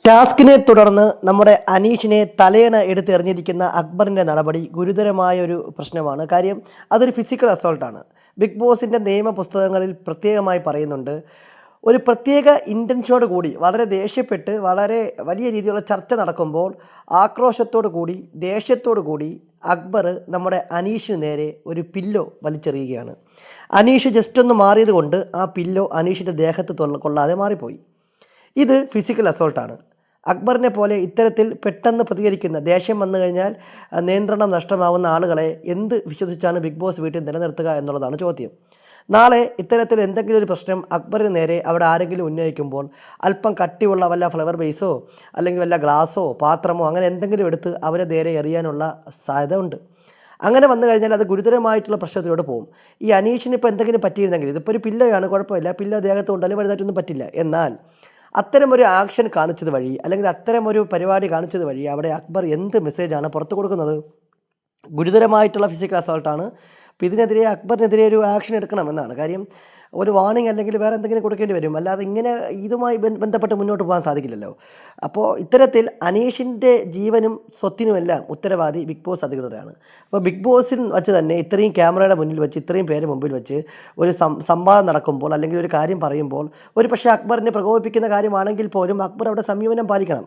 ടാസ്കിനെ തുടർന്ന് നമ്മുടെ അനീഷിനെ തലയണ എടുത്തെറിഞ്ഞിരിക്കുന്ന അക്ബറിൻ്റെ നടപടി ഗുരുതരമായ ഒരു പ്രശ്നമാണ്. കാര്യം അതൊരു ഫിസിക്കൽ അസോൾട്ടാണ്. ബിഗ് ബോസിൻ്റെ നിയമ പുസ്തകങ്ങളിൽ പ്രത്യേകമായി പറയുന്നുണ്ട്, ഒരു പ്രത്യേക ഇൻറ്റൻഷനോട് കൂടി വളരെ ദേഷ്യപ്പെട്ട് വളരെ വലിയ രീതിയിലുള്ള ചർച്ച നടക്കുമ്പോൾ ആക്രോശത്തോടു കൂടി ദേഷ്യത്തോടു കൂടി അക്ബർ നമ്മുടെ അനീഷിന് നേരെ ഒരു പില്ലോ വലിച്ചെറിയുകയാണ്. അനീഷ് ജസ്റ്റ് ഒന്ന് മാറിയത് കൊണ്ട് ആ പില്ലോ അനീഷിൻ്റെ ദേഹത്ത് കൊള്ളാതെ മാറിപ്പോയി. ഇത് ഫിസിക്കൽ അസോൾട്ടാണ്. അക്ബറിനെ പോലെ ഇത്തരത്തിൽ പെട്ടെന്ന് പ്രതികരിക്കുന്ന, ദേഷ്യം വന്നു കഴിഞ്ഞാൽ നിയന്ത്രണം നഷ്ടമാവുന്ന ആളുകളെ എന്ത് വിശ്വസിച്ചാണ് ബിഗ് ബോസ് വീട്ടിൽ നിലനിർത്തുക എന്നുള്ളതാണ് ചോദ്യം. നാളെ ഇത്തരത്തിൽ എന്തെങ്കിലും ഒരു പ്രശ്നം അക്ബറിന് നേരെ അവിടെ ആരെങ്കിലും ഉന്നയിക്കുമ്പോൾ അല്പം കട്ടിയുള്ള വല്ല ഫ്ലവർ ബേസോ അല്ലെങ്കിൽ വല്ല ഗ്ലാസോ പാത്രമോ അങ്ങനെ എന്തെങ്കിലും എടുത്ത് അവരെ നേരെ എറിയാനുള്ള സാധ്യത ഉണ്ട്. അങ്ങനെ വന്നു കഴിഞ്ഞാൽ അത് ഗുരുതരമായിട്ടുള്ള പ്രശ്നത്തിലൂടെ പോകും. ഈ അനീഷിന് ഇപ്പോൾ എന്തെങ്കിലും പറ്റിയിരുന്നെങ്കിൽ, ഇതിപ്പോൾ ഒരു പില്ലയാണ്, കുഴപ്പമില്ല, പില്ല ദേഹത്ത് കൊണ്ടാലും വലുതായിട്ടൊന്നും പറ്റില്ല. എന്നാൽ അത്തരമൊരു ആക്ഷൻ കാണിച്ചത് വഴി അല്ലെങ്കിൽ അത്തരമൊരു പരിപാടി കാണിച്ചത് വഴി അവിടെ അക്ബർ എന്ത് മെസ്സേജാണ് പുറത്തു കൊടുക്കുന്നത്? ഗുരുതരമായിട്ടുള്ള ഫിസിക്കൽ അസോൾട്ടാണ്. അപ്പോൾ ഇതിനെതിരെ അക്ബറിനെതിരെ ഒരു ആക്ഷൻ എടുക്കണമെന്നാണ് കാര്യം. ഒരു വാർണിംഗ് അല്ലെങ്കിൽ വേറെ എന്തെങ്കിലും കൊടുക്കേണ്ടി വരും, അല്ലാതെ ഇങ്ങനെ ഇതുമായി ബന്ധപ്പെട്ട് മുന്നോട്ട് പോകാൻ സാധിക്കില്ലല്ലോ. അപ്പോൾ ഇത്തരത്തിൽ അനീഷിൻ്റെ ജീവനും സ്വത്തിനുമെല്ലാം ഉത്തരവാദി ബിഗ് ബോസ് അധികൃതരാണ്. അപ്പോൾ ബിഗ് ബോസിൽ വച്ച് തന്നെ ഇത്രയും ക്യാമറയുടെ മുന്നിൽ വെച്ച് ഇത്രയും പേര് മുമ്പിൽ വെച്ച് ഒരു സംവാദം നടക്കുമ്പോൾ അല്ലെങ്കിൽ ഒരു കാര്യം പറയുമ്പോൾ ഒരു പക്ഷേ അക്ബറിനെ പ്രകോപിപ്പിക്കുന്ന കാര്യമാണെങ്കിൽ പോലും അക്ബർ അവിടെ സംയമനം പാലിക്കണം.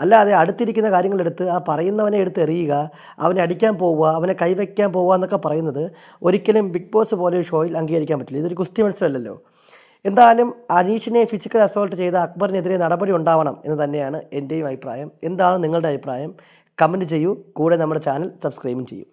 അല്ലാതെ അടുത്തിരിക്കുന്ന കാര്യങ്ങളെടുത്ത് ആ പറയുന്നവനെ എടുത്ത് എറിയുക, അവനെ അടിക്കാൻ പോവുക, അവനെ കൈവയ്ക്കാൻ പോവുക എന്നൊക്കെ പറയുന്നത് ഒരിക്കലും ബിഗ് ബോസ് പോലെ ഒരു ഷോയിൽ അംഗീകരിക്കാൻ പറ്റില്ല. ഇതൊരു കുസ്തി മത്സരമല്ലല്ലോ. എന്തായാലും അനീഷിനെ ഫിസിക്കൽ അസോൾട്ട് ചെയ്ത അക്ബറിനെതിരെ നടപടി ഉണ്ടാവണം എന്ന് തന്നെയാണ് എൻ്റെയും അഭിപ്രായം. എന്താണ് നിങ്ങളുടെ അഭിപ്രായം? കമൻറ്റ് ചെയ്യൂ. കൂടെ നമ്മുടെ ചാനൽ സബ്സ്ക്രൈബും ചെയ്യൂ.